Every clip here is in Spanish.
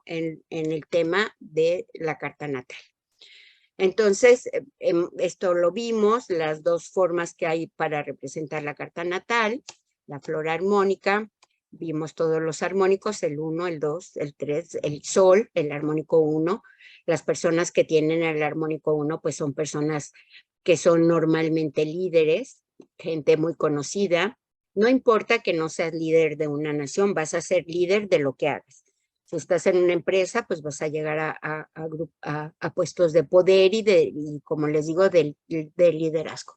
en el tema de la carta natal. Entonces, esto lo vimos, las dos formas que hay para representar la carta natal, la flor armónica, vimos todos los armónicos, el 1, el 2, el 3, el sol, el armónico 1. Las personas que tienen el armónico 1, pues son personas que son normalmente líderes, gente muy conocida. No importa que no seas líder de una nación, vas a ser líder de lo que hagas. Si estás en una empresa, pues vas a llegar a puestos de poder y como les digo, de liderazgo.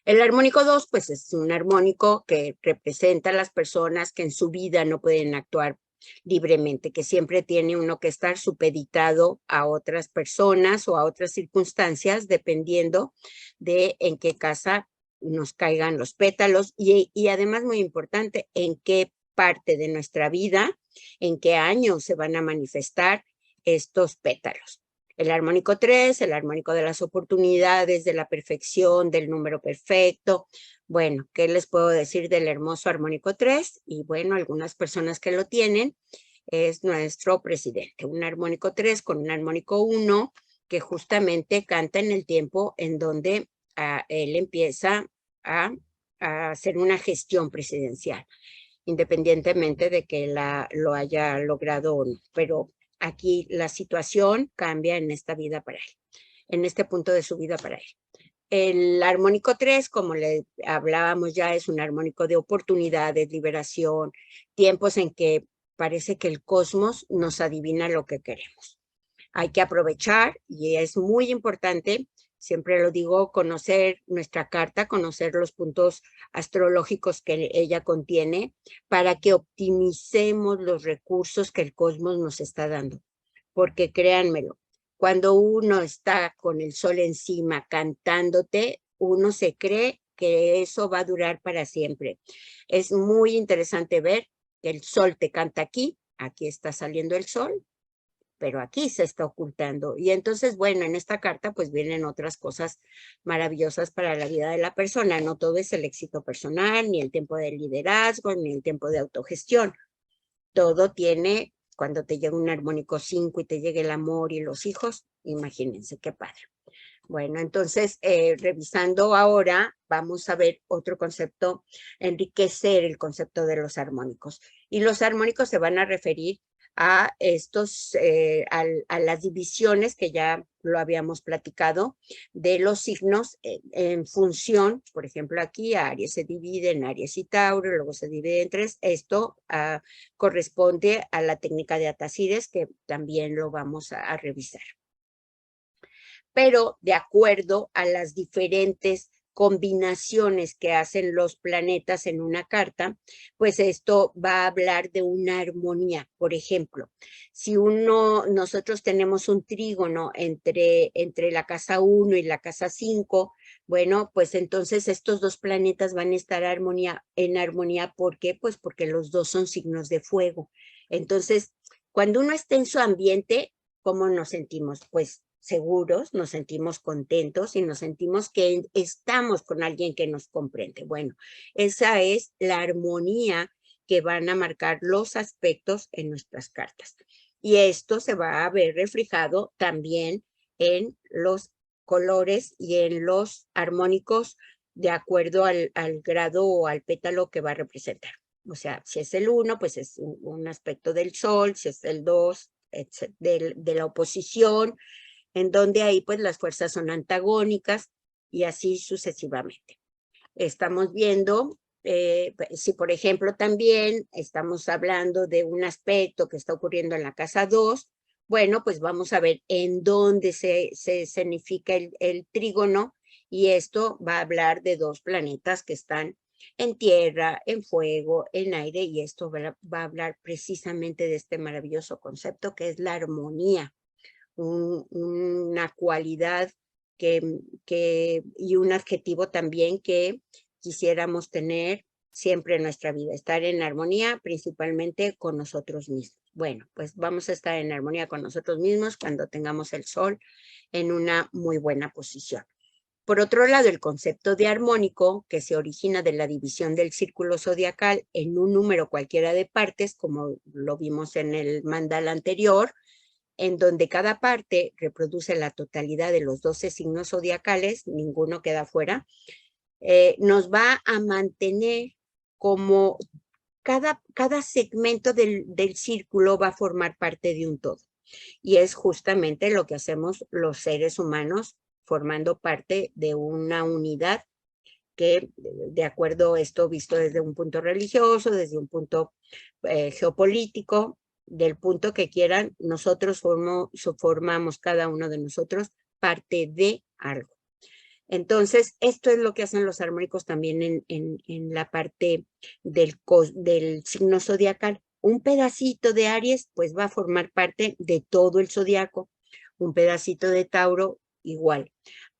El armónico 2, pues es un armónico que representa a las personas que en su vida no pueden actuar libremente, que siempre tiene uno que estar supeditado a otras personas o a otras circunstancias, dependiendo de en qué casa nos caigan los pétalos y además muy importante, en qué parte de nuestra vida, en qué año se van a manifestar estos pétalos. El armónico 3, el armónico de las oportunidades, de la perfección, del número perfecto. Bueno, ¿qué les puedo decir del hermoso armónico 3? Y bueno, algunas personas que lo tienen, es nuestro presidente. Un armónico 3 con un armónico 1 que justamente canta en el tiempo en donde él empieza a hacer una gestión presidencial, independientemente de que lo haya logrado o no. Pero aquí la situación cambia en esta vida para él, en este punto de su vida para él. El armónico 3, como le hablábamos ya, es un armónico de oportunidades, liberación, tiempos en que parece que el cosmos nos adivina lo que queremos. Hay que aprovechar y es muy importante, siempre lo digo, conocer nuestra carta, conocer los puntos astrológicos que ella contiene para que optimicemos los recursos que el cosmos nos está dando. Porque créanmelo, cuando uno está con el sol encima cantándote, uno se cree que eso va a durar para siempre. Es muy interesante ver que el sol te canta aquí, aquí está saliendo el sol, pero aquí se está ocultando. Y entonces, bueno, en esta carta pues vienen otras cosas maravillosas para la vida de la persona. No todo es el éxito personal, ni el tiempo de liderazgo, ni el tiempo de autogestión. Todo tiene, cuando te llega un armónico 5 y te llega el amor y los hijos, imagínense qué padre. Bueno, entonces, revisando ahora, vamos a ver otro concepto, enriquecer el concepto de los armónicos. Y los armónicos se van a referir a estos, a las divisiones que ya lo habíamos platicado, de los signos en función, por ejemplo, aquí Aries se divide en Aries y Tauro, luego se divide en 3. Esto corresponde a la técnica de Atacides, que también lo vamos a revisar. Pero de acuerdo a las diferentes combinaciones que hacen los planetas en una carta, pues esto va a hablar de una armonía. Por ejemplo, si nosotros tenemos un trígono entre la casa 1 y la casa 5, bueno, pues entonces estos dos planetas van a estar en armonía. ¿Por qué? Pues porque los dos son signos de fuego. Entonces, cuando uno está en su ambiente, ¿cómo nos sentimos? Pues seguros, nos sentimos contentos y nos sentimos que estamos con alguien que nos comprende. Bueno, esa es la armonía que van a marcar los aspectos en nuestras cartas. Y esto se va a ver reflejado también en los colores y en los armónicos de acuerdo al grado o al pétalo que va a representar. O sea, si es el 1, pues es un aspecto del sol, si es el 2, de la oposición, en donde ahí pues las fuerzas son antagónicas y así sucesivamente. Estamos viendo, si por ejemplo también estamos hablando de un aspecto que está ocurriendo en la casa 2, bueno, pues vamos a ver en dónde se significa el trígono, y esto va a hablar de dos planetas que están en tierra, en fuego, en aire, y esto va a hablar precisamente de este maravilloso concepto que es la armonía. Una cualidad y un adjetivo también que quisiéramos tener siempre en nuestra vida, estar en armonía principalmente con nosotros mismos. Bueno, pues vamos a estar en armonía con nosotros mismos cuando tengamos el sol en una muy buena posición. Por otro lado, el concepto de armónico, que se origina de la división del círculo zodiacal en un número cualquiera de partes, como lo vimos en el mandala anterior, en donde cada parte reproduce la totalidad de los 12 signos zodiacales, ninguno queda fuera, nos va a mantener como cada segmento del círculo va a formar parte de un todo. Y es justamente lo que hacemos los seres humanos, formando parte de una unidad que, de acuerdo a esto visto desde un punto religioso, desde un punto geopolítico, del punto que quieran, nosotros formamos cada uno de nosotros parte de algo. Entonces, esto es lo que hacen los armónicos también en la parte del signo zodiacal. Un pedacito de Aries, pues va a formar parte de todo el zodiaco. Un pedacito de Tauro, igual.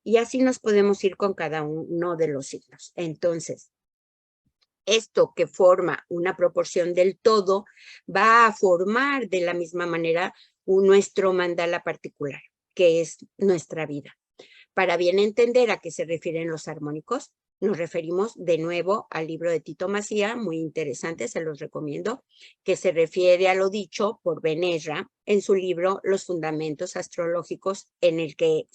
Y así nos podemos ir con cada uno de los signos. Entonces, esto que forma una proporción del todo va a formar de la misma manera nuestro mandala particular, que es nuestra vida. Para bien entender a qué se refieren los armónicos, nos referimos de nuevo al libro de Tito Macía, muy interesante, se los recomiendo, que se refiere a lo dicho por Ben-Ezra en su libro Los Fundamentos Astrológicos, en el que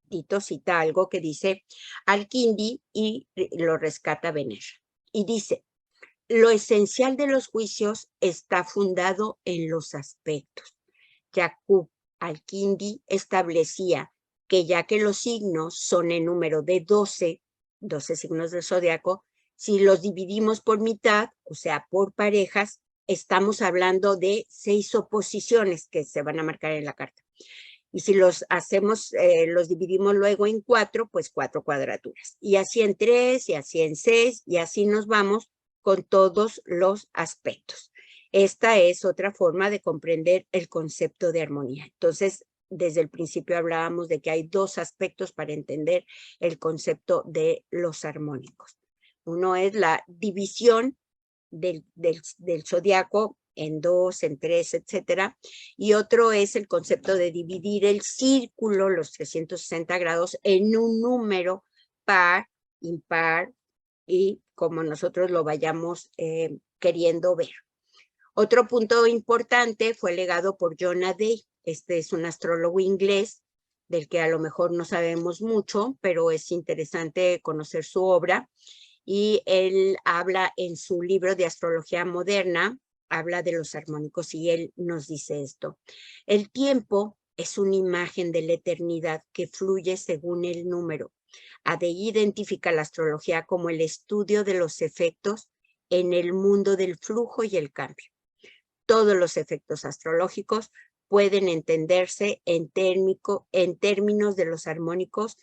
Tito cita algo que dice Al-Kindi y lo rescata Ben-Ezra. Y dice, lo esencial de los juicios está fundado en los aspectos. Yaqub Al-Kindi establecía que ya que los signos son en número de 12 signos del zodiaco, si los dividimos por mitad, o sea, por parejas, estamos hablando de 6 oposiciones que se van a marcar en la carta. Y si los hacemos, los dividimos luego en 4, pues 4 cuadraturas. Y así en 3, y así en 6, y así nos vamos con todos los aspectos. Esta es otra forma de comprender el concepto de armonía. Entonces, desde el principio hablábamos de que hay 2 aspectos para entender el concepto de los armónicos. Uno es la división del zodiaco en 2, en 3, etcétera. Y otro es el concepto de dividir el círculo, los 360 grados, en un número par, impar, y como nosotros lo vayamos queriendo ver. Otro punto importante fue legado por Jonah Day. Este es un astrólogo inglés del que a lo mejor no sabemos mucho, pero es interesante conocer su obra. Y él habla en su libro de astrología moderna, habla de los armónicos y él nos dice esto. El tiempo es una imagen de la eternidad que fluye según el número. De identifica la astrología como el estudio de los efectos en el mundo del flujo y el cambio. Todos los efectos astrológicos pueden entenderse en términos de los armónicos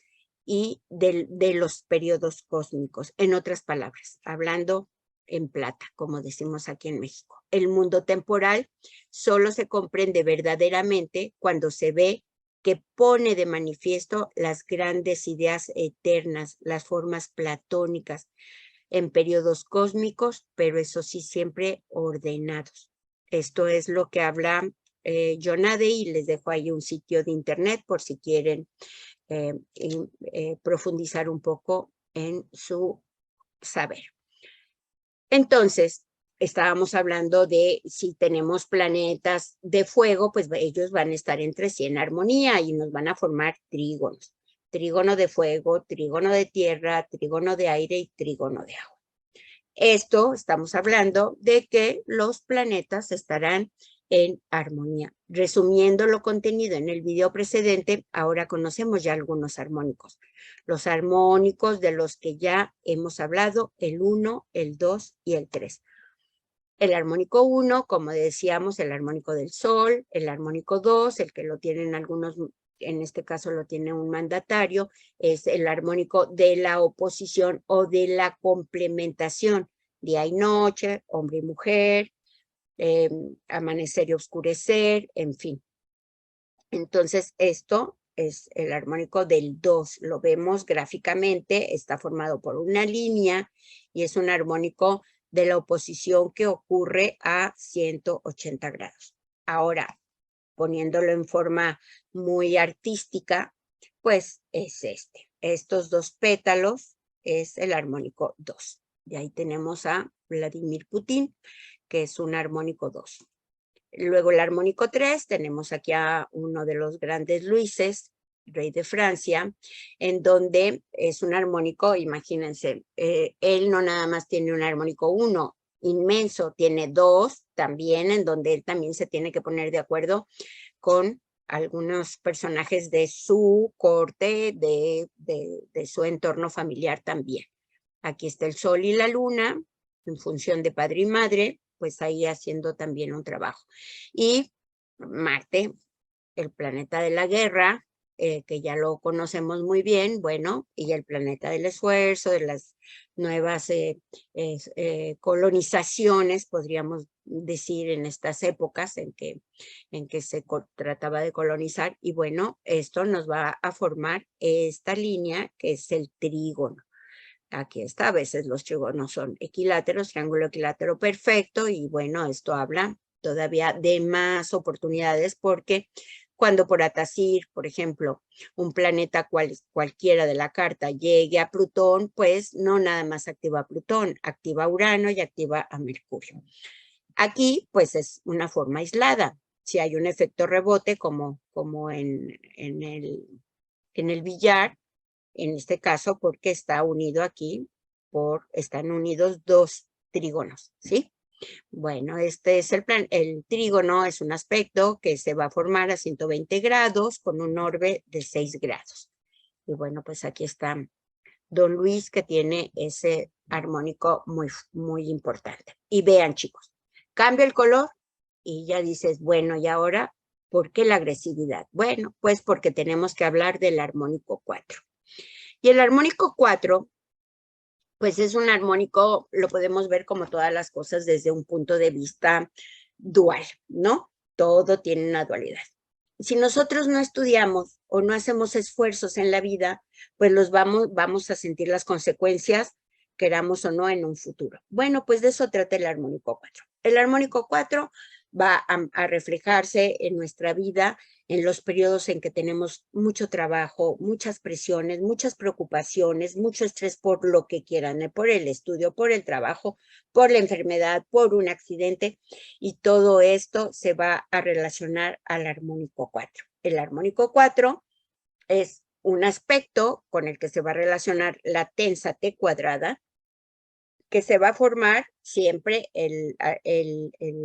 y de los periodos cósmicos. En otras palabras, hablando en plata, como decimos aquí en México. El mundo temporal solo se comprende verdaderamente cuando se ve que pone de manifiesto las grandes ideas eternas, las formas platónicas en periodos cósmicos, pero eso sí siempre ordenados. Esto es lo que habla Jonah Day, y les dejo ahí un sitio de internet por si quieren profundizar un poco en su saber. Entonces, estábamos hablando de si tenemos planetas de fuego, pues ellos van a estar entre sí en armonía y nos van a formar trígonos. Trígono de fuego, trígono de tierra, trígono de aire y trígono de agua. Esto estamos hablando de que los planetas estarán en armonía. Resumiendo lo contenido en el video precedente, ahora conocemos ya algunos armónicos. Los armónicos de los que ya hemos hablado, el 1, el 2 y el 3. El armónico 1, como decíamos, el armónico del Sol, el armónico 2, el que lo tienen algunos, en este caso lo tiene un mandatario, es el armónico de la oposición o de la complementación, día y noche, hombre y mujer, amanecer y oscurecer, en fin. Entonces, esto es el armónico del 2. Lo vemos gráficamente, está formado por una línea y es un armónico de la oposición que ocurre a 180 grados. Ahora, poniéndolo en forma muy artística, pues es este. estos dos pétalos es el armónico 2. Y ahí tenemos a Vladimir Putin, que es un armónico 2. Luego el armónico 3, tenemos aquí a uno de los grandes Luises, rey de Francia, en donde es un armónico, imagínense, él no nada más tiene un armónico 1 inmenso, tiene 2 también, en donde él también se tiene que poner de acuerdo con algunos personajes de su corte, de su entorno familiar también. Aquí está el sol y la luna, en función de padre y madre, pues ahí haciendo también un trabajo. Y Marte, el planeta de la guerra, que ya lo conocemos muy bien, bueno, y el planeta del esfuerzo, de las nuevas colonizaciones, podríamos decir, en estas épocas en que se trataba de colonizar, y bueno, esto nos va a formar esta línea que es el trígono. Aquí está, a veces los trígonos son equiláteros, triángulo equilátero perfecto, y bueno, esto habla todavía de más oportunidades porque cuando por Atacir, por ejemplo, un planeta cualquiera de la carta llegue a Plutón, pues no nada más activa a Plutón, activa a Urano y activa a Mercurio. Aquí, pues es una forma aislada. Si hay un efecto rebote, como en el billar, en este caso porque está unido aquí, están unidos dos trígonos, ¿sí? Bueno, este es el plan. El trígono es un aspecto que se va a formar a 120 grados con un orbe de 6 grados. Y bueno, pues aquí está Don Luis, que tiene ese armónico muy, muy importante. Y vean, chicos, cambia el color y ya dices, bueno, y ahora, ¿por qué la agresividad? Bueno, pues porque tenemos que hablar del armónico 4. Y el armónico 4, pues es un armónico, lo podemos ver como todas las cosas desde un punto de vista dual, ¿no? Todo tiene una dualidad. Si nosotros no estudiamos o no hacemos esfuerzos en la vida, pues vamos a sentir las consecuencias, queramos o no, en un futuro. Bueno, pues de eso trata el armónico 4. El armónico 4 va a reflejarse en nuestra vida en los periodos en que tenemos mucho trabajo, muchas presiones, muchas preocupaciones, mucho estrés por lo que quieran, por el estudio, por el trabajo, por la enfermedad, por un accidente, y todo esto se va a relacionar al armónico 4. El armónico 4 es un aspecto con el que se va a relacionar la tensa T cuadrada, que se va a formar siempre, el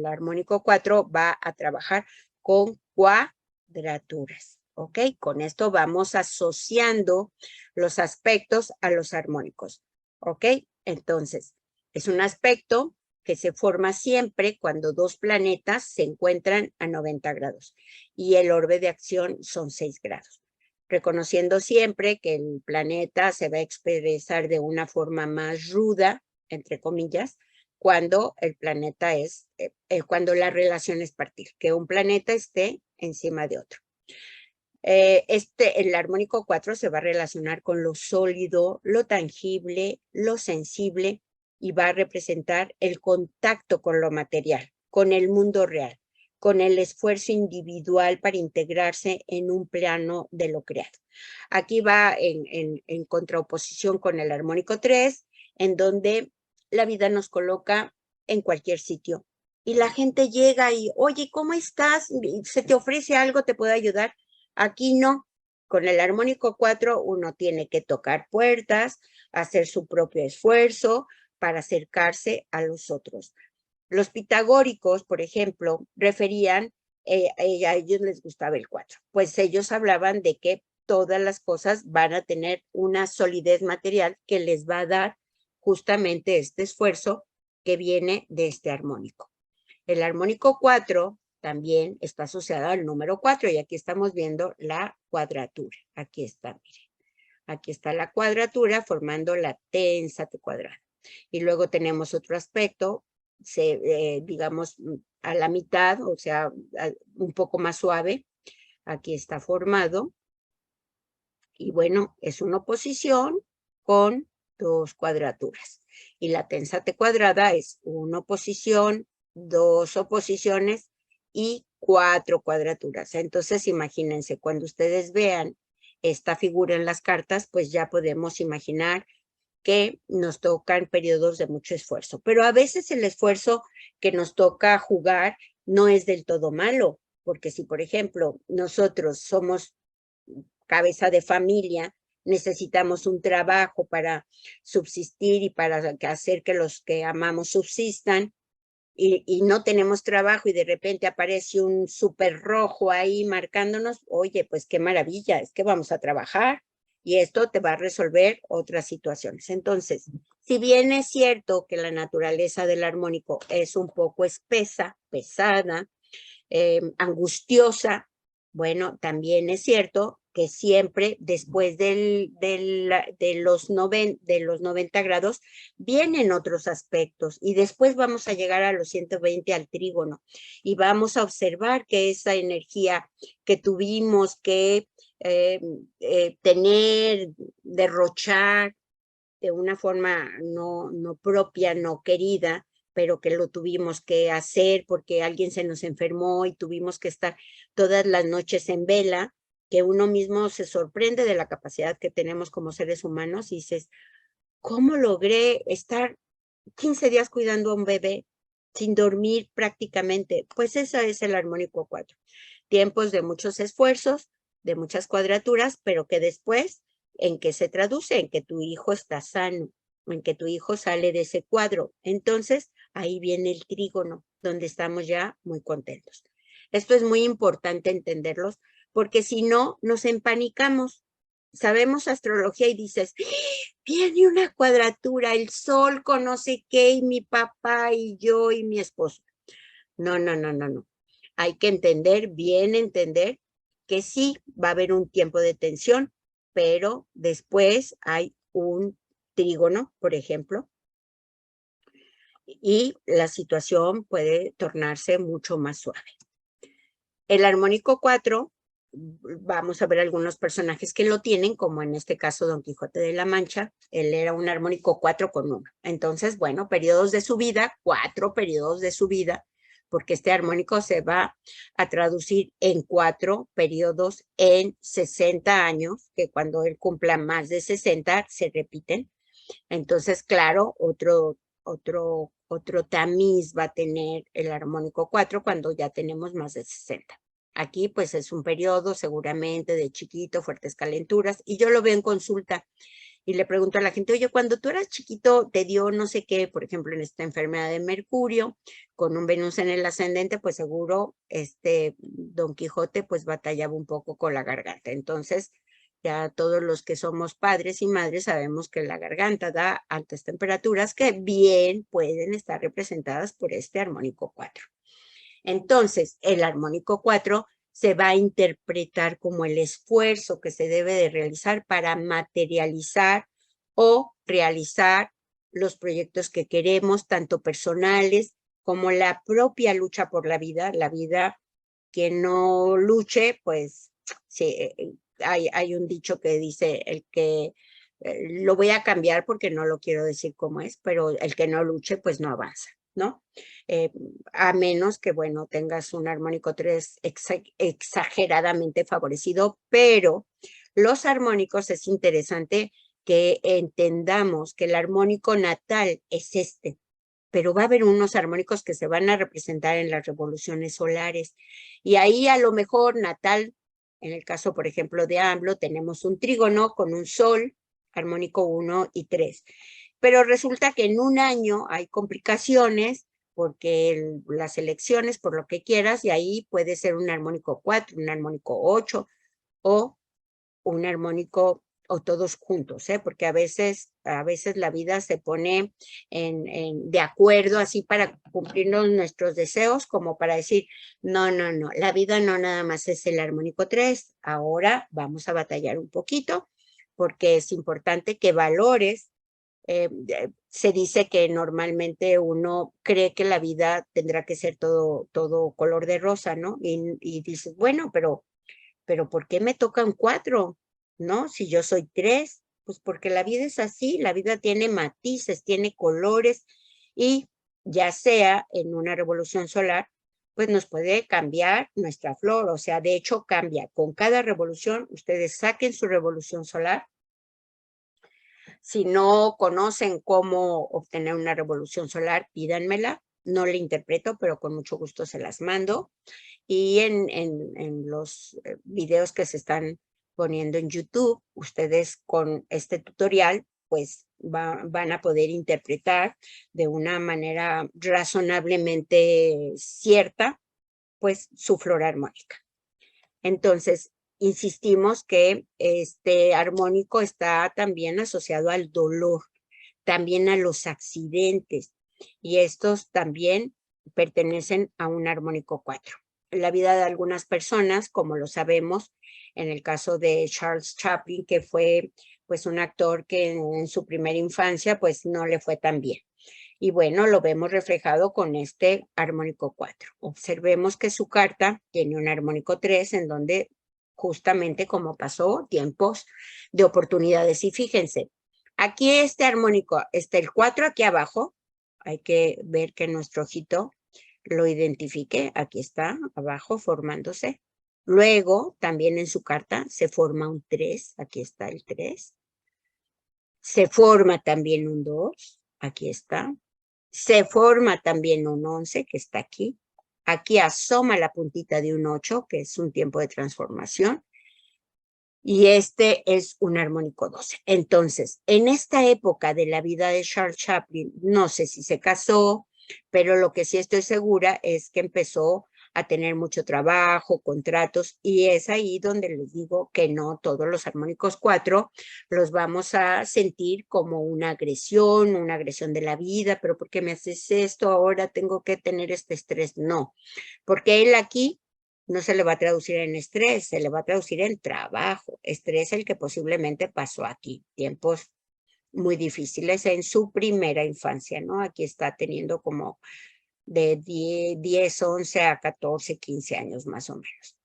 armónico 4 va a trabajar con cuadraturas, ¿ok? Con esto vamos asociando los aspectos a los armónicos, ¿ok? Entonces, es un aspecto que se forma siempre cuando dos planetas se encuentran a 90 grados y el orbe de acción son 6 grados. Reconociendo siempre que el planeta se va a expresar de una forma más ruda, entre comillas, cuando el planeta es, cuando la relación es partir, que un planeta esté encima de otro. El armónico 4 se va a relacionar con lo sólido, lo tangible, lo sensible, y va a representar el contacto con lo material, con el mundo real, con el esfuerzo individual para integrarse en un plano de lo creado. Aquí va en contraoposición con el armónico 3, en donde la vida nos coloca en cualquier sitio. Y la gente llega y, oye, ¿cómo estás? ¿Se te ofrece algo? ¿Te puedo ayudar? Aquí no. Con el armónico 4 uno tiene que tocar puertas, hacer su propio esfuerzo para acercarse a los otros. Los pitagóricos, por ejemplo, referían, a ellos les gustaba el 4. Pues ellos hablaban de que todas las cosas van a tener una solidez material que les va a dar justamente este esfuerzo que viene de este armónico. El armónico 4 también está asociado al número 4 y aquí estamos viendo la cuadratura. Aquí está, miren. Aquí está la cuadratura formando la tensa T cuadrada. Y luego tenemos otro aspecto, digamos, a la mitad, o sea, un poco más suave. Aquí está formado. Y bueno, es una oposición con dos cuadraturas. Y la tensa T cuadrada es una oposición, dos oposiciones y 4 cuadraturas. Entonces, imagínense, cuando ustedes vean esta figura en las cartas, pues ya podemos imaginar que nos tocan periodos de mucho esfuerzo. Pero a veces el esfuerzo que nos toca jugar no es del todo malo, porque si, por ejemplo, nosotros somos cabeza de familia, necesitamos un trabajo para subsistir y para hacer que los que amamos subsistan, y no tenemos trabajo y de repente aparece un súper rojo ahí marcándonos, oye, pues qué maravilla, es que vamos a trabajar y esto te va a resolver otras situaciones. Entonces, si bien es cierto que la naturaleza del armónico es un poco espesa, pesada, angustiosa, bueno, también es cierto que siempre después de los 90 grados vienen otros aspectos y después vamos a llegar a los 120 al trígono y vamos a observar que esa energía que tuvimos que tener, derrochar de una forma no propia, no querida, pero que lo tuvimos que hacer porque alguien se nos enfermó y tuvimos que estar todas las noches en vela, que uno mismo se sorprende de la capacidad que tenemos como seres humanos y dices, ¿cómo logré estar 15 días cuidando a un bebé sin dormir prácticamente? Pues ese es el armónico 4. Tiempos de muchos esfuerzos, de muchas cuadraturas, pero que después, ¿en qué se traduce? En que tu hijo está sano, en que tu hijo sale de ese cuadro. Entonces, ahí viene el trígono, donde estamos ya muy contentos. Esto es muy importante entenderlos, porque si no, nos empanicamos. Sabemos astrología y dices, viene una cuadratura, el sol con no sé qué, y mi papá y yo y mi esposo. No, no, no, no, no. Hay que entender, bien entender, que sí va a haber un tiempo de tensión, pero después hay un trígono, por ejemplo, y la situación puede tornarse mucho más suave. El armónico 4, vamos a ver algunos personajes que lo tienen, como en este caso Don Quijote de la Mancha, él era un armónico 4 con 1. Entonces, bueno, periodos de su vida, 4 periodos de su vida, porque este armónico se va a traducir en 4 periodos en 60 años, que cuando él cumpla más de 60 se repiten. Entonces, claro, otro tamiz va a tener el armónico 4 cuando ya tenemos más de 60. Aquí pues es un periodo seguramente de chiquito, fuertes calenturas, y yo lo veo en consulta y le pregunto a la gente, oye, cuando tú eras chiquito te dio no sé qué, por ejemplo, en esta enfermedad de Mercurio, con un Venus en el ascendente, pues seguro Don Quijote pues batallaba un poco con la garganta. Entonces, ya todos los que somos padres y madres sabemos que la garganta da altas temperaturas que bien pueden estar representadas por este armónico 4. Entonces, el armónico 4 se va a interpretar como el esfuerzo que se debe de realizar para materializar o realizar los proyectos que queremos, tanto personales como la propia lucha por la vida, quien no luche, pues sí, hay un dicho que dice, el que lo voy a cambiar porque no lo quiero decir como es, pero el que no luche, pues no avanza, ¿no? Eh, a menos que, bueno, tengas un armónico 3 exageradamente favorecido, pero los armónicos es interesante que entendamos que el armónico natal es este, pero va a haber unos armónicos que se van a representar en las revoluciones solares. Y ahí a lo mejor natal, en el caso, por ejemplo, de AMLO, tenemos un trígono con un sol, armónico 1 y 3. Pero resulta que en un año hay complicaciones porque las elecciones, por lo que quieras, y ahí puede ser un armónico 4, un armónico 8 o un armónico o todos juntos, porque a veces la vida se pone de acuerdo así para cumplirnos nuestros deseos, como para decir, no, no, no, la vida no nada más es el armónico 3, ahora vamos a batallar un poquito, porque es importante que valores. Se dice que normalmente uno cree que la vida tendrá que ser todo color de rosa, ¿no? Y dices, bueno, pero ¿por qué me tocan 4? ¿No? Si yo soy 3, pues porque la vida es así, la vida tiene matices, tiene colores y ya sea en una revolución solar pues nos puede cambiar nuestra flor. O sea, de hecho cambia. Con cada revolución, ustedes saquen su revolución solar. Si no conocen cómo obtener una revolución solar, pídanmela. No la interpreto, pero con mucho gusto se las mando. Y en los videos que se están poniendo en YouTube, ustedes con este tutorial, pues van a poder interpretar de una manera razonablemente cierta, pues su flora armónica. Entonces, insistimos que este armónico está también asociado al dolor, también a los accidentes, y estos también pertenecen a un armónico 4. En la vida de algunas personas, como lo sabemos, en el caso de Charles Chaplin, que fue pues un actor que en su primera infancia pues no le fue tan bien. Y bueno, lo vemos reflejado con este armónico 4. Observemos que su carta tiene un armónico 3 en donde justamente como pasó tiempos de oportunidades. Y fíjense, aquí este armónico está el 4 aquí abajo. Hay que ver que nuestro ojito lo identifique. Aquí está abajo formándose. Luego, también en su carta se forma un 3. Aquí está el 3. Se forma también un 2. Aquí está. Se forma también un 11, que está aquí. Aquí asoma la puntita de un 8, que es un tiempo de transformación. Y este es un armónico 12. Entonces, en esta época de la vida de Charles Chaplin, no sé si se casó, pero lo que sí estoy segura es que empezó a tener mucho trabajo, contratos, y es ahí donde les digo que no todos los armónicos 4 los vamos a sentir como una agresión de la vida, pero ¿por qué me haces esto? Ahora tengo que tener este estrés. No, porque él aquí no se le va a traducir en estrés, se le va a traducir en trabajo. Estrés el que posiblemente pasó aquí, tiempos muy difíciles en su primera infancia, ¿no? Aquí está teniendo como de 10, 11 a 14, 15 años más o menos.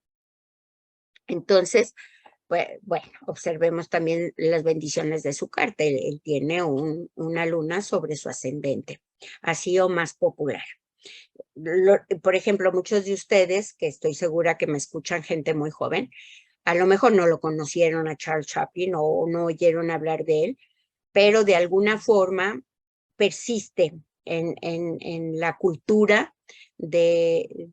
Entonces, pues, bueno, observemos también las bendiciones de su carta. Él tiene una luna sobre su ascendente, así o más popular. Por ejemplo, muchos de ustedes, que estoy segura que me escuchan gente muy joven, a lo mejor no lo conocieron a Charles Chaplin o no oyeron hablar de él, pero de alguna forma persiste en la cultura de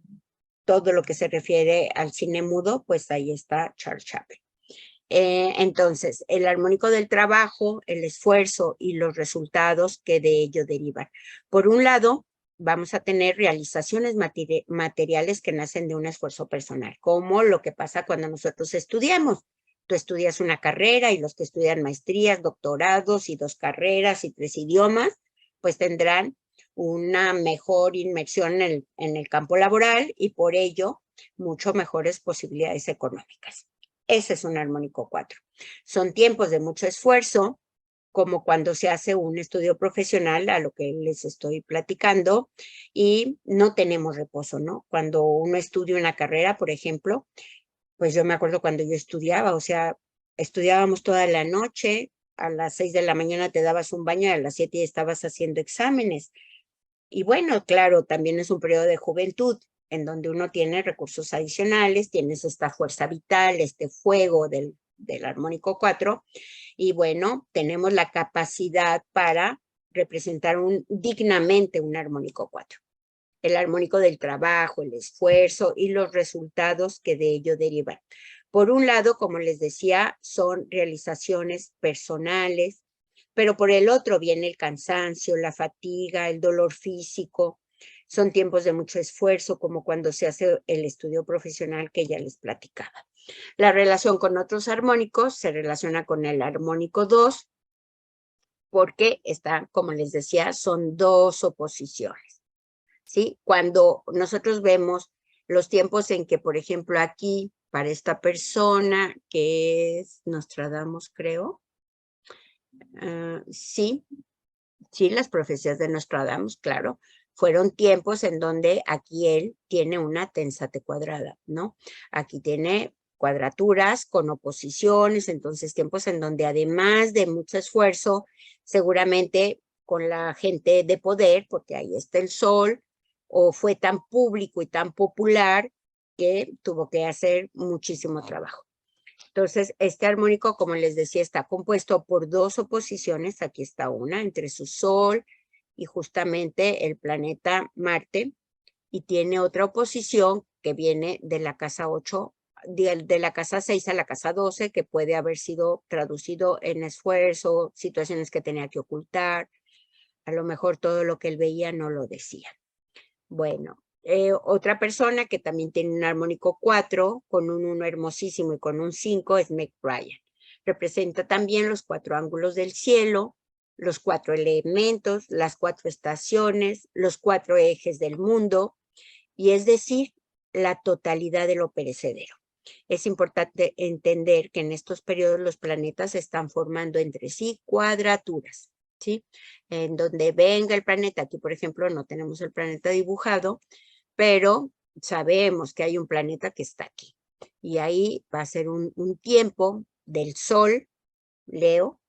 todo lo que se refiere al cine mudo, pues ahí está Charles Chaplin. Entonces, el armónico del trabajo, el esfuerzo y los resultados que de ello derivan. Por un lado, vamos a tener realizaciones materiales que nacen de un esfuerzo personal, como lo que pasa cuando nosotros estudiamos. Tú estudias una carrera y los que estudian maestrías, doctorados y 2 carreras y 3 idiomas, pues tendrán una mejor inmersión en el campo laboral y por ello mucho mejores posibilidades económicas. Ese es un armónico 4. Son tiempos de mucho esfuerzo, como cuando se hace un estudio profesional, a lo que les estoy platicando, y no tenemos reposo, ¿no? Cuando uno estudia una carrera, por ejemplo, pues yo me acuerdo cuando yo estudiaba, o sea, estudiábamos toda la noche, a las 6 de la mañana te dabas un baño y a las 7 ya estabas haciendo exámenes. Y bueno, claro, también es un periodo de juventud en donde uno tiene recursos adicionales, tienes esta fuerza vital, este fuego del armónico 4, y bueno, tenemos la capacidad para representar dignamente un armónico 4. El armónico del trabajo, el esfuerzo y los resultados que de ello derivan. Por un lado, como les decía, son realizaciones personales, pero por el otro viene el cansancio, la fatiga, el dolor físico. Son tiempos de mucho esfuerzo, como cuando se hace el estudio profesional que ya les platicaba. La relación con otros armónicos se relaciona con el armónico 2, porque está, como les decía, son 2 oposiciones, ¿sí? Cuando nosotros vemos los tiempos en que, por ejemplo, aquí, para esta persona, que es Nostradamus, creo, sí, las profecías de Nostradamus, claro, fueron tiempos en donde aquí él tiene una tensate cuadrada, ¿no? Aquí tiene cuadraturas con oposiciones, entonces tiempos en donde además de mucho esfuerzo, seguramente con la gente de poder, porque ahí está el sol, o fue tan público y tan popular que tuvo que hacer muchísimo trabajo. Entonces, este armónico, como les decía, está compuesto por dos oposiciones. Aquí está una entre su Sol y justamente el planeta Marte, y tiene otra oposición que viene de la casa 8, de la casa 6 a la casa 12, que puede haber sido traducido en esfuerzo, situaciones que tenía que ocultar, a lo mejor todo lo que él veía no lo decía. Bueno, otra persona que también tiene un armónico 4, con un 1 hermosísimo y con un 5, es Meg Ryan. Representa también los 4 ángulos del cielo, los 4 elementos, las 4 estaciones, los 4 ejes del mundo, y es decir, la totalidad de lo perecedero. Es importante entender que en estos periodos los planetas están formando entre sí cuadraturas, ¿sí? En donde venga el planeta, aquí por ejemplo no tenemos el planeta dibujado, pero sabemos que hay un planeta que está aquí. Y ahí va a ser un tiempo del Sol, Leo,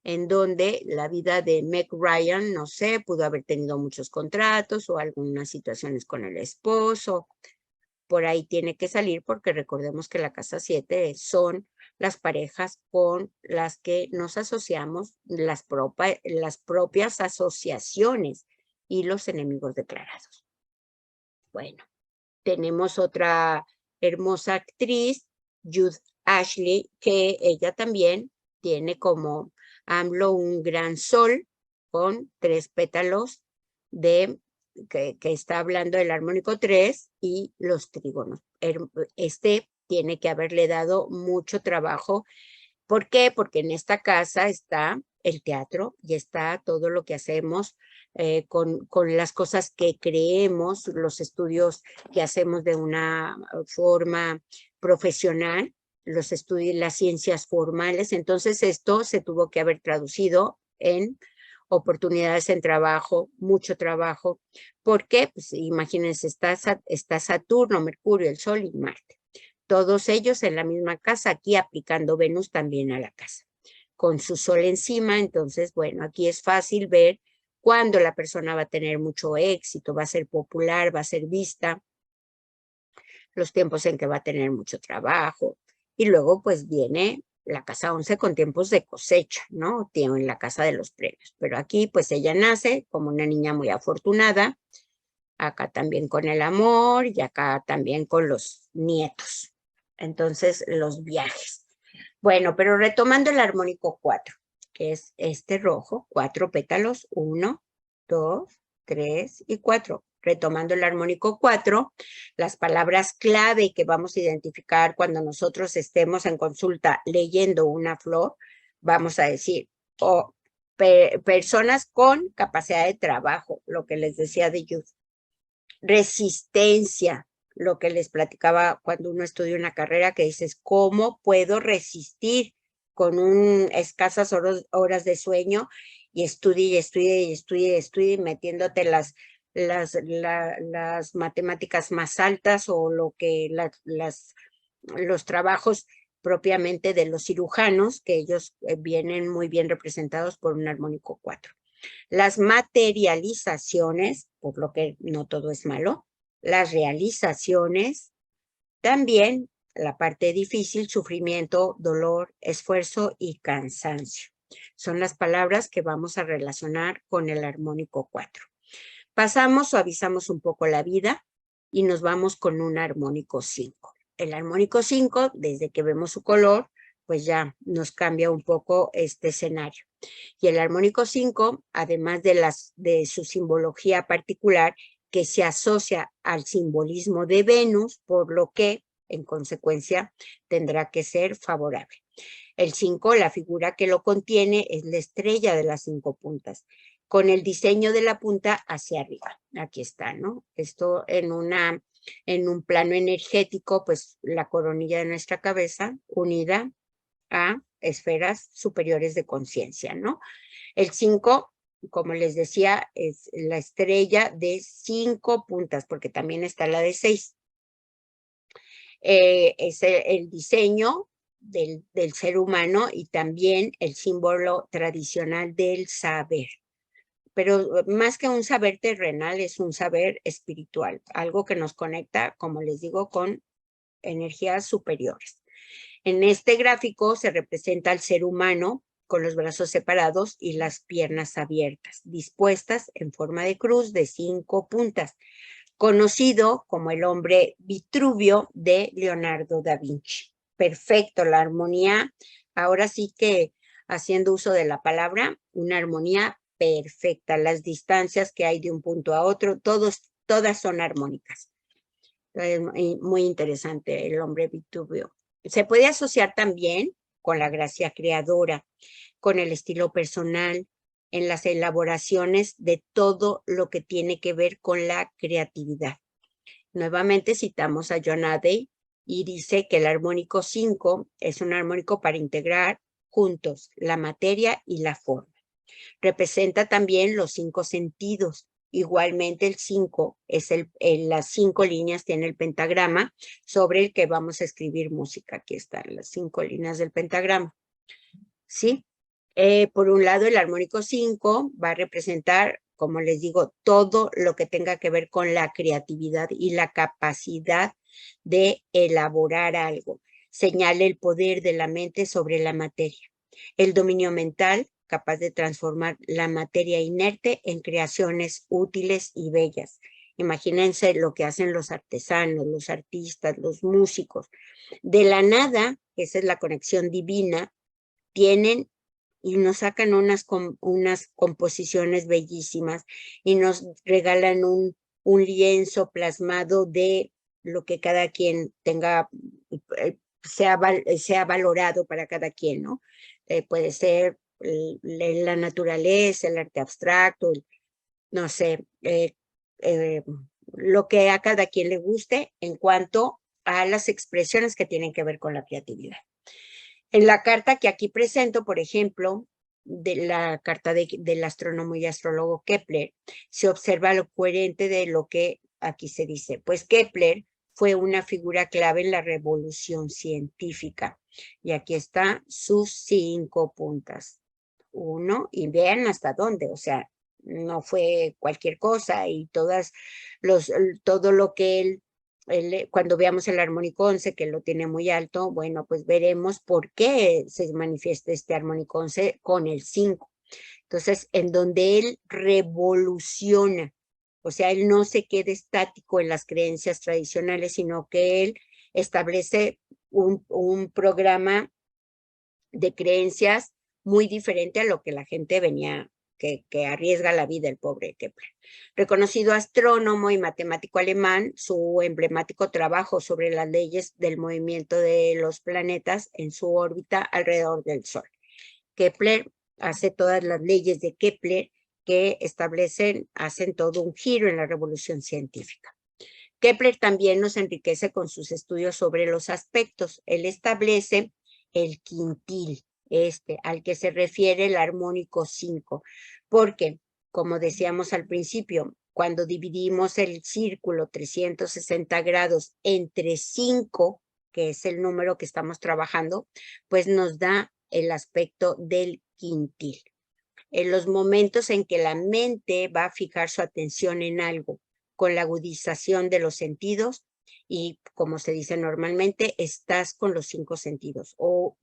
en donde la vida de Meg Ryan, no sé, pudo haber tenido muchos contratos o algunas situaciones con el esposo. Por ahí tiene que salir porque recordemos que la casa 7 son las parejas con las que nos asociamos, las propias asociaciones y los enemigos declarados. Bueno, tenemos otra hermosa actriz, Judd Ashley, que ella también tiene como AMLO un gran sol con 3 pétalos de que está hablando del armónico 3 y los trígonos. Este tiene que haberle dado mucho trabajo. ¿Por qué? Porque en esta casa está el teatro y está todo lo que hacemos con las cosas que creemos, los estudios que hacemos de una forma profesional, los estudios, las ciencias formales. Entonces esto se tuvo que haber traducido en oportunidades en trabajo, mucho trabajo. ¿Por qué? Pues imagínense, está Saturno, Mercurio, el Sol y Marte. Todos ellos en la misma casa, aquí aplicando Venus también a la casa, con su Sol encima. Entonces, bueno, aquí es fácil ver cuándo la persona va a tener mucho éxito, va a ser popular, va a ser vista, los tiempos en que va a tener mucho trabajo. Y luego pues viene la casa 11 con tiempos de cosecha, ¿no? Tiene la casa de los premios. Pero aquí pues ella nace como una niña muy afortunada, acá también con el amor y acá también con los nietos. Entonces los viajes. Bueno, pero retomando el armónico 4, que es este rojo, 4 pétalos, 1, 2, 3 y 4. Retomando el armónico 4, las palabras clave que vamos a identificar cuando nosotros estemos en consulta leyendo una flor, vamos a decir, personas con capacidad de trabajo, lo que les decía de youth. Resistencia, lo que les platicaba cuando uno estudia una carrera, que dices, ¿cómo puedo resistir con escasas horas de sueño y estudie, metiéndote las matemáticas más altas o los trabajos propiamente de los cirujanos, que ellos vienen muy bien representados por un armónico 4. Las materializaciones, por lo que no todo es malo, las realizaciones, también la parte difícil, sufrimiento, dolor, esfuerzo y cansancio. Son las palabras que vamos a relacionar con el armónico 4. Pasamos, suavizamos un poco la vida y nos vamos con un armónico 5. El armónico 5, desde que vemos su color, pues ya nos cambia un poco este escenario. Y el armónico 5, además de su simbología particular, que se asocia al simbolismo de Venus, por lo que, en consecuencia, tendrá que ser favorable. El 5, la figura que lo contiene, es la estrella de las 5 puntas, con el diseño de la punta hacia arriba. Aquí está, ¿no? Esto en un plano energético, pues la coronilla de nuestra cabeza unida a esferas superiores de conciencia, ¿no? El 5, como les decía, es la estrella de 5 puntas, porque también está la de 6. Es el diseño del ser humano y también el símbolo tradicional del saber. pero más que un saber terrenal, es un saber espiritual, algo que nos conecta, como les digo, con energías superiores. En este gráfico se representa al ser humano con los brazos separados y las piernas abiertas, dispuestas en forma de cruz de 5 puntas, conocido como el hombre Vitruvio de Leonardo da Vinci. Perfecto, la armonía, ahora sí que haciendo uso de la palabra, una armonía perfecta. Las distancias que hay de un punto a otro, todas son armónicas. Muy interesante el hombre Vitruvio. Se puede asociar también con la gracia creadora, con el estilo personal, en las elaboraciones de todo lo que tiene que ver con la creatividad. Nuevamente citamos a John Adey y dice que el armónico 5 es un armónico para integrar juntos la materia y la forma. Representa también los 5 sentidos. Igualmente el 5 es las 5 líneas tiene el pentagrama sobre el que vamos a escribir música. Aquí están las 5 líneas del pentagrama. ¿Sí? Por un lado, el armónico 5 va a representar, como les digo, todo lo que tenga que ver con la creatividad y la capacidad de elaborar algo. Señala el poder de la mente sobre la materia. El dominio mental, capaz de transformar la materia inerte en creaciones útiles y bellas. Imagínense lo que hacen los artesanos, los artistas, los músicos. De la nada, esa es la conexión divina, tienen y nos sacan unas composiciones bellísimas y nos regalan un lienzo plasmado de lo que cada quien tenga, sea valorado para cada quien, ¿no? Puede ser la naturaleza, el arte abstracto, no sé, lo que a cada quien le guste en cuanto a las expresiones que tienen que ver con la creatividad. En la carta que aquí presento, por ejemplo, de la carta del astrónomo y astrólogo Kepler, se observa lo coherente de lo que aquí se dice. Pues Kepler fue una figura clave en la revolución científica. Y aquí están sus 5 puntas. 1, y vean hasta dónde, o sea, no fue cualquier cosa y todo lo que él cuando veamos el armónico 11, que lo tiene muy alto, bueno, pues veremos por qué se manifiesta este armónico 11 con el 5. Entonces, en donde él revoluciona, o sea, él no se queda estático en las creencias tradicionales, sino que él establece un programa de creencias muy diferente a lo que la gente venía, que arriesga la vida el pobre Kepler. Reconocido astrónomo y matemático alemán, su emblemático trabajo sobre las leyes del movimiento de los planetas en su órbita alrededor del Sol. Kepler hace todas las leyes de Kepler que hacen todo un giro en la revolución científica. Kepler también nos enriquece con sus estudios sobre los aspectos. Él establece el quintil, al que se refiere el armónico 5, porque, como decíamos al principio, cuando dividimos el círculo 360 grados entre 5, que es el número que estamos trabajando, pues nos da el aspecto del quintil. En los momentos en que la mente va a fijar su atención en algo, con la agudización de los sentidos, y como se dice normalmente, estás con los 5 sentidos, o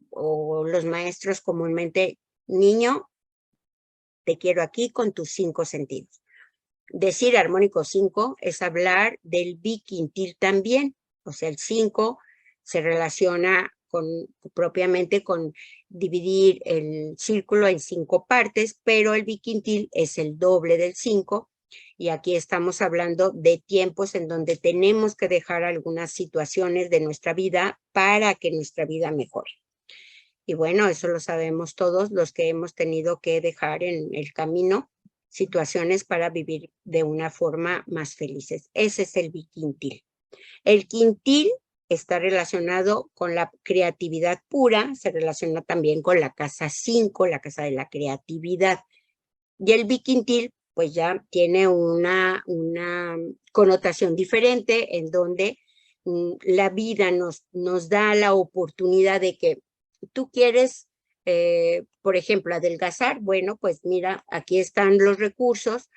los maestros comúnmente, niño, te quiero aquí con tus 5 sentidos. Decir armónico 5 es hablar del biquintil también, o sea, el 5 se relaciona propiamente con dividir el círculo en 5 partes, pero el biquintil es el doble del 5, y aquí estamos hablando de tiempos en donde tenemos que dejar algunas situaciones de nuestra vida para que nuestra vida mejore. Y bueno, eso lo sabemos todos los que hemos tenido que dejar en el camino situaciones para vivir de una forma más felices. Ese es el biquintil. El quintil está relacionado con la creatividad pura, se relaciona también con la casa 5, la casa de la creatividad. Y el biquintil, pues ya tiene una connotación diferente en donde la vida nos da la oportunidad de que tú quieres Por ejemplo, adelgazar, bueno, pues mira, aquí están los recursos,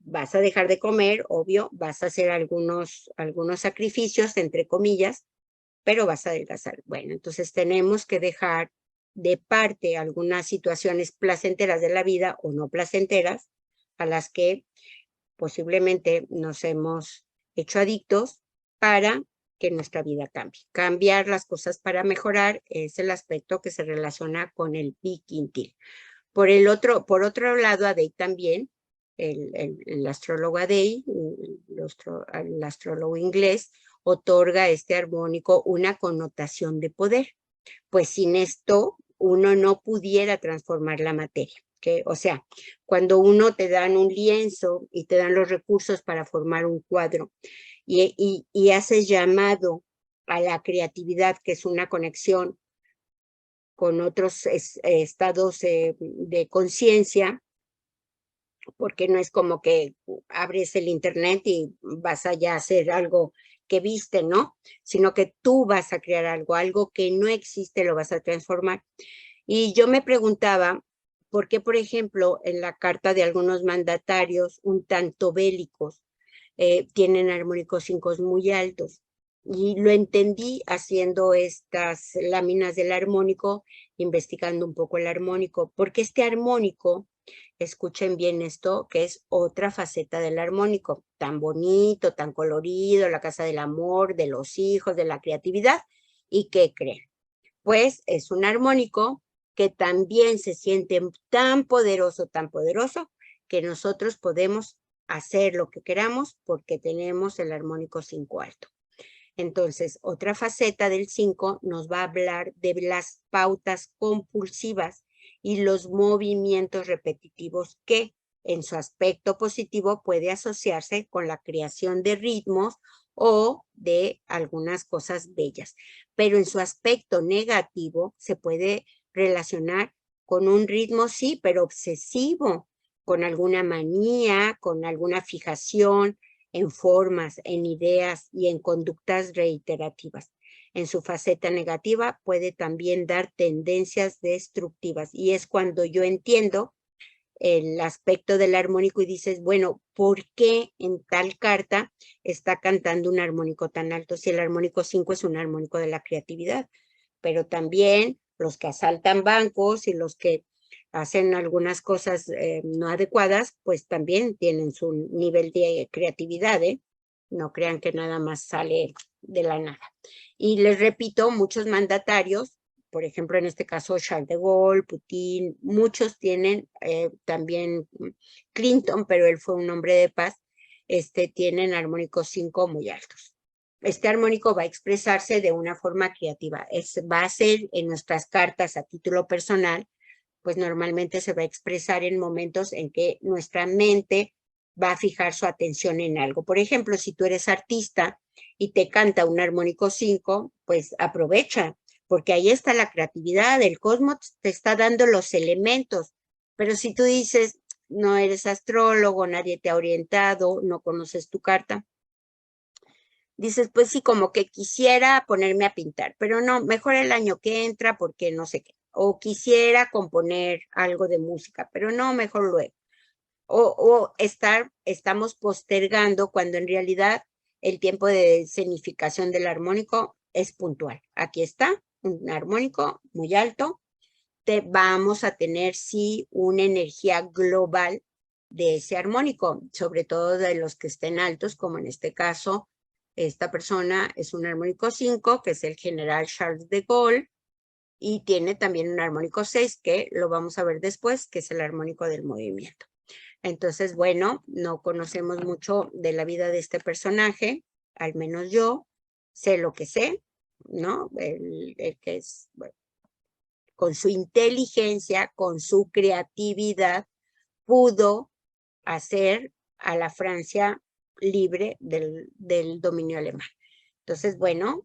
vas a dejar de comer, obvio, vas a hacer algunos sacrificios, entre comillas, pero vas a adelgazar. Bueno, entonces tenemos que dejar de parte algunas situaciones placenteras de la vida o no placenteras a las que posiblemente nos hemos hecho adictos para que nuestra vida cambie. Cambiar las cosas para mejorar es el aspecto que se relaciona con el Pi Quintil. Por otro lado, Adey también, el astrólogo Adey, el astrólogo inglés, otorga a este armónico una connotación de poder. Pues sin esto, uno no pudiera transformar la materia. O sea, cuando uno te dan un lienzo y te dan los recursos para formar un cuadro y haces llamado a la creatividad, que es una conexión con otros estados de conciencia, porque no es como que abres el internet y vas allá a hacer algo que viste, ¿no? Sino que tú vas a crear algo que no existe, lo vas a transformar. Y yo me preguntaba, ¿por qué, por ejemplo, en la carta de algunos mandatarios un tanto bélicos tienen armónicos 5 muy altos? Y lo entendí haciendo estas láminas del armónico, investigando un poco el armónico, porque este armónico, escuchen bien esto, que es otra faceta del armónico, tan bonito, tan colorido, la casa del amor, de los hijos, de la creatividad. ¿Y qué creen? Pues es un armónico que también se siente tan poderoso, que nosotros podemos hacer lo que queramos porque tenemos el armónico 5 alto. Entonces, otra faceta del 5 nos va a hablar de las pautas compulsivas y los movimientos repetitivos que en su aspecto positivo puede asociarse con la creación de ritmos o de algunas cosas bellas. Pero en su aspecto negativo se puede relacionar con un ritmo, sí, pero obsesivo, con alguna manía, con alguna fijación, en formas, en ideas y en conductas reiterativas. En su faceta negativa puede también dar tendencias destructivas y es cuando yo entiendo el aspecto del armónico y dices, bueno, ¿por qué en tal carta está cantando un armónico tan alto si el armónico 5 es un armónico de la creatividad? Pero también los que asaltan bancos y los que hacen algunas cosas no adecuadas, pues también tienen su nivel de creatividad, ¿eh? No crean que nada más sale de la nada. Y les repito, muchos mandatarios, por ejemplo, en este caso Charles de Gaulle, Putin, muchos tienen también Clinton, pero él fue un hombre de paz, tienen armónicos 5 muy altos. Este armónico va a expresarse de una forma creativa. Va a ser en nuestras cartas a título personal, pues normalmente se va a expresar en momentos en que nuestra mente va a fijar su atención en algo. Por ejemplo, si tú eres artista y te canta un armónico 5, pues aprovecha, porque ahí está la creatividad, el cosmos te está dando los elementos. Pero si tú dices, no eres astrólogo, nadie te ha orientado, no conoces tu carta, dices, pues sí, como que quisiera ponerme a pintar, pero no, mejor el año que entra porque no sé qué. O quisiera componer algo de música, pero no, mejor luego. O estamos postergando cuando en realidad el tiempo de escenificación del armónico es puntual. Aquí está, un armónico muy alto. Vamos a tener, sí, una energía global de ese armónico, sobre todo de los que estén altos, como en este caso, esta persona es un armónico 5, que es el general Charles de Gaulle, y tiene también un armónico 6, que lo vamos a ver después, que es el armónico del movimiento. Entonces, bueno, no conocemos mucho de la vida de este personaje, al menos yo sé lo que sé, ¿no? El que es, bueno, con su inteligencia, con su creatividad, pudo hacer a la Francia libre del dominio alemán. Entonces, bueno,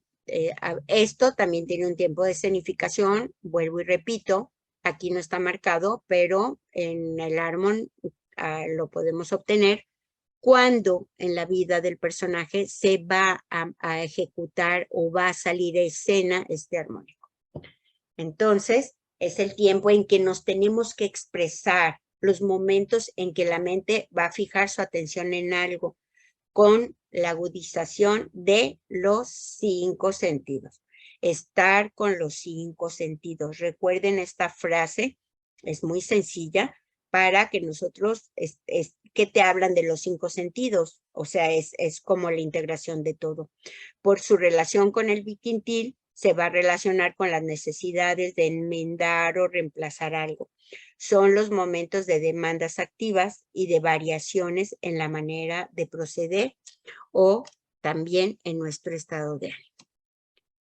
esto también tiene un tiempo de escenificación, vuelvo y repito, aquí no está marcado, pero en el Harmon lo podemos obtener cuando en la vida del personaje se va a ejecutar o va a salir a escena este armónico. Entonces, Es el tiempo en que nos tenemos que expresar, los momentos en que la mente va a fijar su atención en algo con la agudización de los 5 sentidos. Estar con los 5 sentidos. Recuerden esta frase, es muy sencilla para que nosotros, ¿qué te hablan de los 5 sentidos? O sea, es como la integración de todo. Por su relación con el biquintil, se va a relacionar con las necesidades de enmendar o reemplazar algo. Son los momentos de demandas activas y de variaciones en la manera de proceder o también en nuestro estado de ánimo.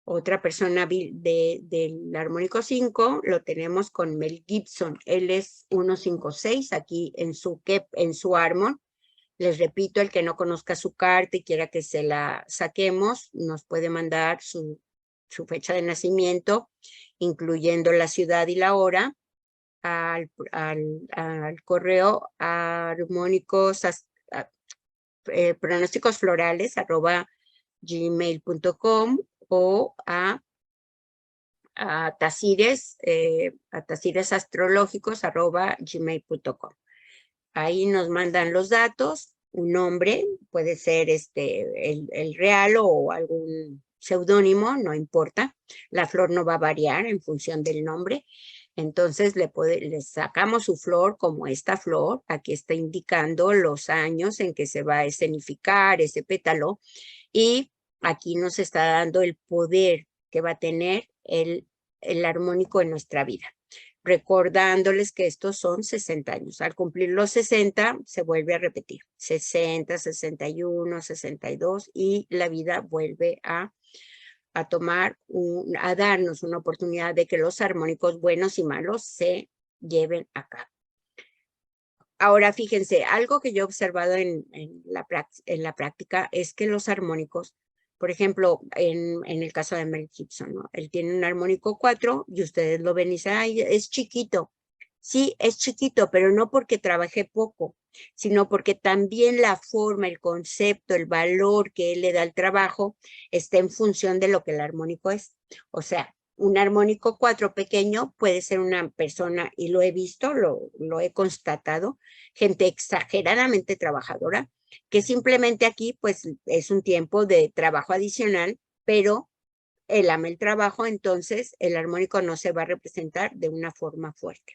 Otra persona del armónico 5 lo tenemos con Mel Gibson. Él es 156 aquí en su Harmon. Les repito, el que no conozca su carta y quiera que se la saquemos, nos puede mandar su fecha de nacimiento, incluyendo la ciudad y la hora, al correo armónicos, pronósticosflorales@gmail.com o a tasiresastrológicos@gmail.com. Ahí nos mandan los datos, un nombre, puede ser el real o algún seudónimo, no importa. La flor no va a variar en función del nombre. Entonces le sacamos su flor como esta flor. Aquí está indicando los años en que se va a escenificar ese pétalo. Y aquí nos está dando el poder que va a tener el armónico en nuestra vida. Recordándoles que estos son 60 años. Al cumplir los 60, se vuelve a repetir. 60, 61, 62 y la vida vuelve a darnos una oportunidad de que los armónicos buenos y malos se lleven a cabo. Ahora, fíjense, algo que yo he observado en la práctica es que los armónicos, por ejemplo, en el caso de Mel Gibson, ¿no? Él tiene un armónico 4 y ustedes lo ven y dicen, ay, es chiquito. Sí, es chiquito, pero no porque trabajé poco, sino porque también la forma, el concepto, el valor que él le da al trabajo está en función de lo que el armónico es. O sea, un armónico 4 pequeño puede ser una persona, y lo he visto, lo he constatado, gente exageradamente trabajadora, que simplemente aquí pues es un tiempo de trabajo adicional, pero él ama el trabajo, entonces el armónico no se va a representar de una forma fuerte.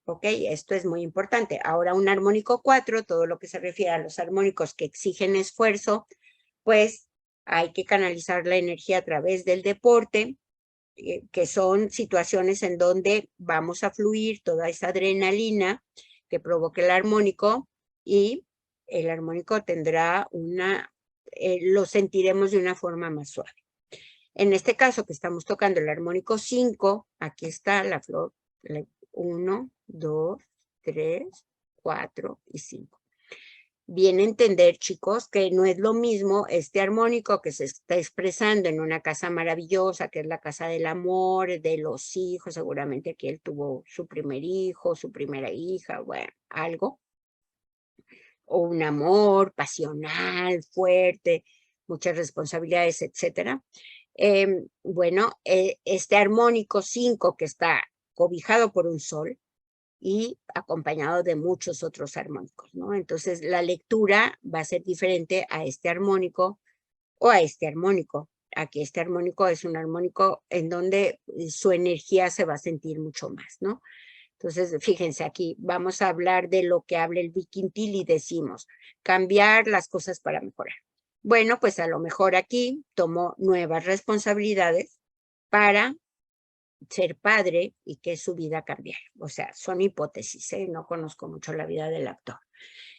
¿Ok? Esto es muy importante. Ahora un armónico 4, todo lo que se refiere a los armónicos que exigen esfuerzo, pues hay que canalizar la energía a través del deporte, que son situaciones en donde vamos a fluir toda esa adrenalina que provoca el armónico y el armónico tendrá lo sentiremos de una forma más suave. En este caso que estamos tocando el armónico 5, aquí está la flor, 1, 2, 3, 4 y 5. Bien entender, chicos, que no es lo mismo este armónico que se está expresando en una casa maravillosa, que es la casa del amor, de los hijos, seguramente aquí él tuvo su primer hijo, su primera hija, bueno, algo, o un amor pasional, fuerte, muchas responsabilidades, etcétera. Bueno, este armónico 5 que está cobijado por un sol, y acompañado de muchos otros armónicos, ¿no? Entonces, la lectura va a ser diferente a este armónico o a este armónico. Aquí este armónico es un armónico en donde su energía se va a sentir mucho más, ¿no? Entonces, fíjense aquí, vamos a hablar de lo que habla el biquintil y decimos, cambiar las cosas para mejorar. Bueno, pues a lo mejor aquí tomó nuevas responsabilidades para ser padre y que su vida cambiara. O sea, son hipótesis, ¿eh? No conozco mucho la vida del actor.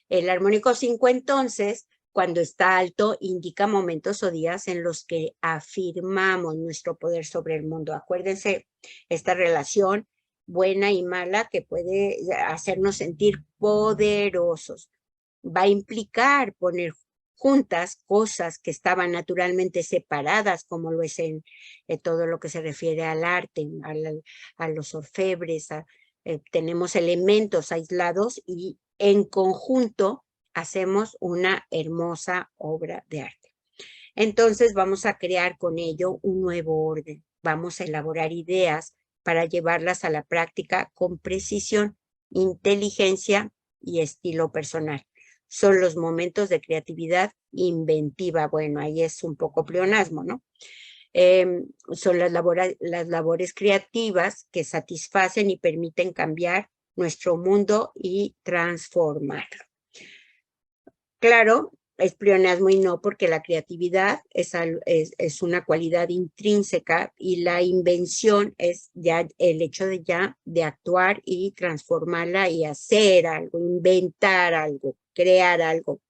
El armónico 5, entonces, cuando está alto, indica momentos o días en los que afirmamos nuestro poder sobre el mundo. Acuérdense, esta relación buena y mala que puede hacernos sentir poderosos. Va a implicar poner juntas cosas que estaban naturalmente separadas, como lo es en todo lo que se refiere al arte, a los orfebres, tenemos elementos aislados y en conjunto hacemos una hermosa obra de arte. Entonces vamos a crear con ello un nuevo orden, vamos a elaborar ideas para llevarlas a la práctica con precisión, inteligencia y estilo personal. Son los momentos de creatividad inventiva. Bueno, ahí es un poco pleonasmo, ¿no? Son las labores creativas que satisfacen y permiten cambiar nuestro mundo y transformarlo. Claro, es pleonasmo y no, porque la creatividad es una cualidad intrínseca y la invención es ya el hecho de actuar y transformarla y hacer algo, inventar algo, crear algo,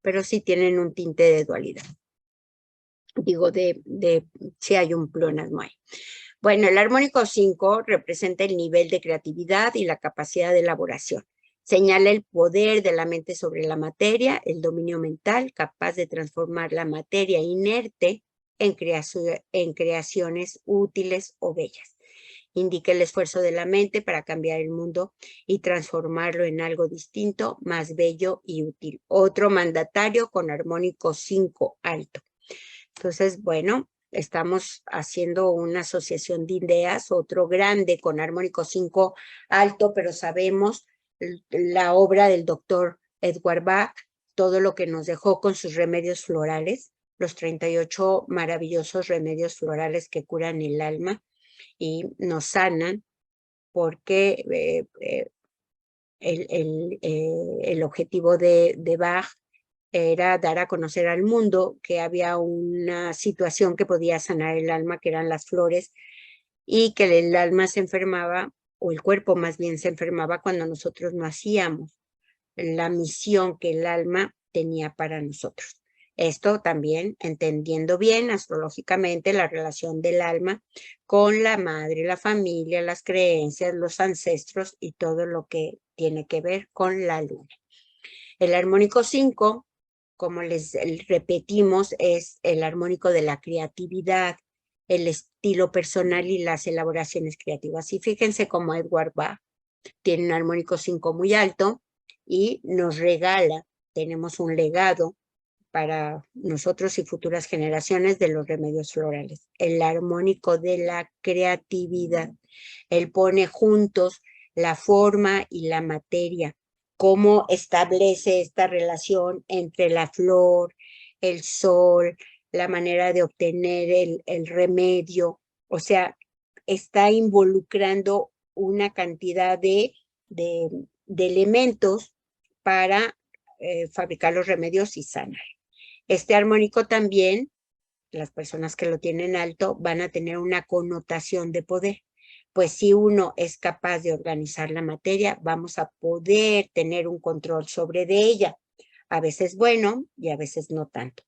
pero sí tienen un tinte de dualidad. Digo, si hay un pleonasmo ahí. Bueno, el armónico 5 representa el nivel de creatividad y la capacidad de elaboración. Señala el poder de la mente sobre la materia, el dominio mental capaz de transformar la materia inerte en creaciones útiles o bellas. Indica el esfuerzo de la mente para cambiar el mundo y transformarlo en algo distinto, más bello y útil. Otro mandatario con armónico 5 alto. Entonces, bueno, estamos haciendo una asociación de ideas, otro grande con armónico 5 alto, pero sabemos la obra del doctor Edward Bach, todo lo que nos dejó con sus remedios florales, los 38 maravillosos remedios florales que curan el alma y nos sanan, porque el objetivo de Bach era dar a conocer al mundo que había una situación que podía sanar el alma, que eran las flores, y que el alma se enfermaba, o el cuerpo más bien se enfermaba cuando nosotros no hacíamos la misión que el alma tenía para nosotros. Esto también entendiendo bien astrológicamente la relación del alma con la madre, la familia, las creencias, los ancestros y todo lo que tiene que ver con la luna. El armónico 5, como les repetimos, es el armónico de la creatividad, el estilo personal y las elaboraciones creativas. Y fíjense cómo Edward Bach tiene un armónico 5 muy alto y nos regala, tenemos un legado para nosotros y futuras generaciones de los remedios florales. El armónico de la creatividad. Él pone juntos la forma y la materia, cómo establece esta relación entre la flor, el sol, la manera de obtener el remedio. O sea, está involucrando una cantidad de elementos para fabricar los remedios y sanar. Este armónico también, las personas que lo tienen alto van a tener una connotación de poder. Pues si uno es capaz de organizar la materia, vamos a poder tener un control sobre de ella. A veces bueno y a veces no tanto.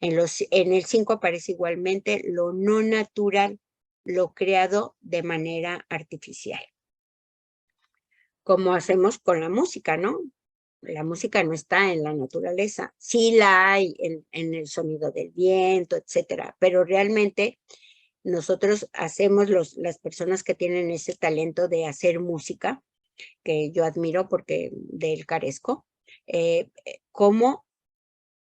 En el 5 aparece igualmente lo no natural, lo creado de manera artificial. Como hacemos con la música, ¿no? La música no está en la naturaleza, sí la hay en el sonido del viento, etcétera, pero realmente nosotros hacemos, las personas que tienen ese talento de hacer música, que yo admiro porque de él carezco, cómo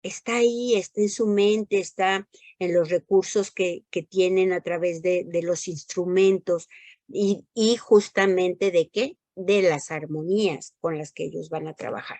está ahí, está en su mente, está en los recursos que tienen a través de los instrumentos y justamente de qué, de las armonías con las que ellos van a trabajar.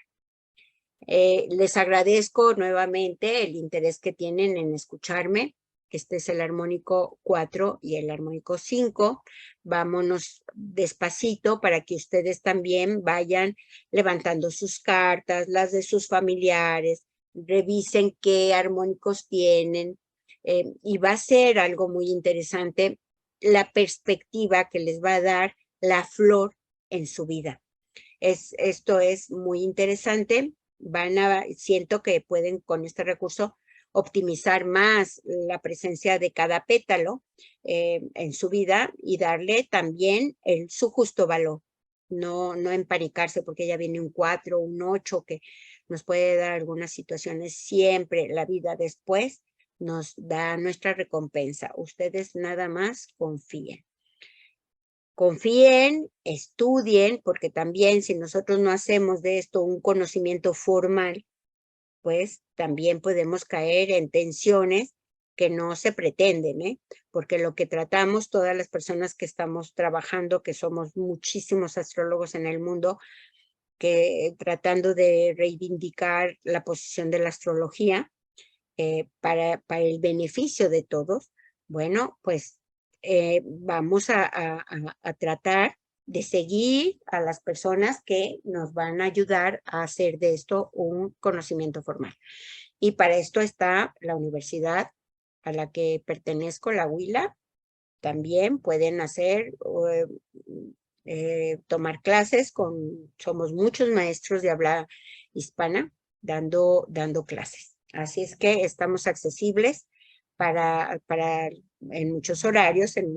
Les agradezco nuevamente el interés que tienen en escucharme. Este es el armónico 4 y el armónico 5. Vámonos despacito para que ustedes también vayan levantando sus cartas, las de sus familiares, revisen qué armónicos tienen. Y va a ser algo muy interesante la perspectiva que les va a dar la flor en su vida. Esto es muy interesante. Siento que pueden con este recurso optimizar más la presencia de cada pétalo en su vida y darle también su justo valor. No empanicarse porque ya viene un 4, un 8 que nos puede dar algunas situaciones. Siempre la vida después nos da nuestra recompensa. Ustedes nada más confíen. Confíen, estudien, porque también si nosotros no hacemos de esto un conocimiento formal, pues también podemos caer en tensiones que no se pretenden, ¿eh? Porque lo que tratamos, todas las personas que estamos trabajando, que somos muchísimos astrólogos en el mundo, que tratando de reivindicar la posición de la astrología para el beneficio de todos, bueno, pues vamos a tratar de seguir a las personas que nos van a ayudar a hacer de esto un conocimiento formal. Y para esto está la universidad a la que pertenezco, la UILA. También pueden hacer, tomar clases somos muchos maestros de habla hispana dando clases. Así es que estamos accesibles para en muchos horarios, en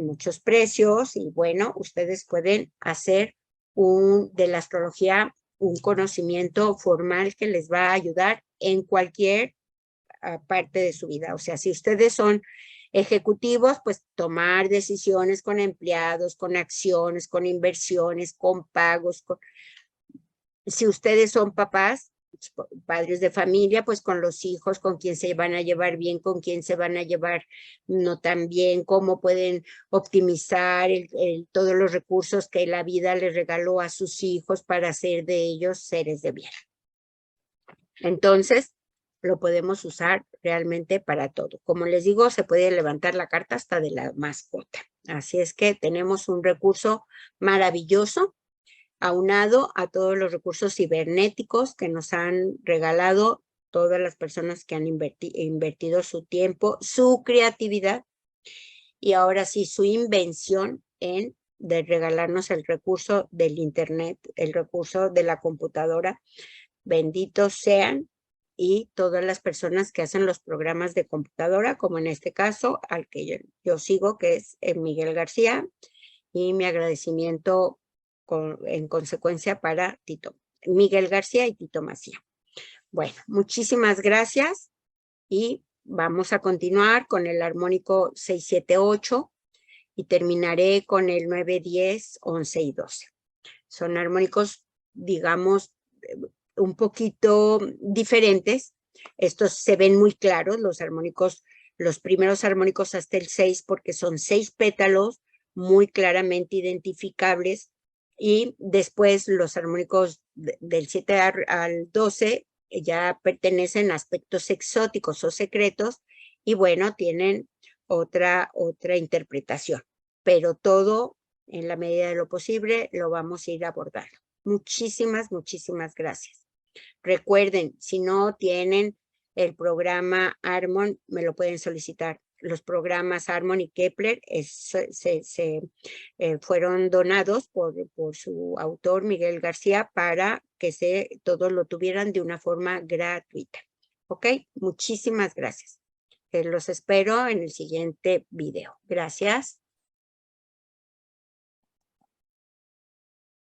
muchos precios, y bueno, ustedes pueden hacer de la astrología un conocimiento formal que les va a ayudar en cualquier parte de su vida. O sea, si ustedes son ejecutivos, pues tomar decisiones con empleados, con acciones, con inversiones, con pagos. Si ustedes son papás, padres de familia, pues con los hijos, con quién se van a llevar bien, con quién se van a llevar no tan bien, cómo pueden optimizar todos los recursos que la vida les regaló a sus hijos para hacer de ellos seres de bien. Entonces, lo podemos usar realmente para todo. Como les digo, se puede levantar la carta hasta de la mascota. Así es que tenemos un recurso maravilloso, aunado a todos los recursos cibernéticos que nos han regalado todas las personas que han invertido su tiempo, su creatividad y ahora sí su invención de regalarnos el recurso del internet, el recurso de la computadora. Benditos sean y todas las personas que hacen los programas de computadora, como en este caso al que yo sigo, que es Miguel García, y mi agradecimiento en consecuencia para Miguel García y Tito Macía. Bueno, muchísimas gracias y vamos a continuar con el armónico 678 y terminaré con el 9, 10, 11 y 12. Son armónicos, digamos, un poquito diferentes. Estos se ven muy claros, los armónicos, los primeros armónicos hasta el 6, porque son 6 pétalos muy claramente identificables, y después los armónicos del 7 al 12 ya pertenecen a aspectos exóticos o secretos, y bueno, tienen otra interpretación, pero todo en la medida de lo posible lo vamos a ir abordando. Muchísimas, muchísimas gracias. Recuerden, si no tienen el programa Harmon, me lo pueden solicitar. Los programas Harmon y Kepler fueron donados por su autor, Miguel García, para que todos lo tuvieran de una forma gratuita. ¿Ok? Muchísimas gracias. Los espero en el siguiente video. Gracias.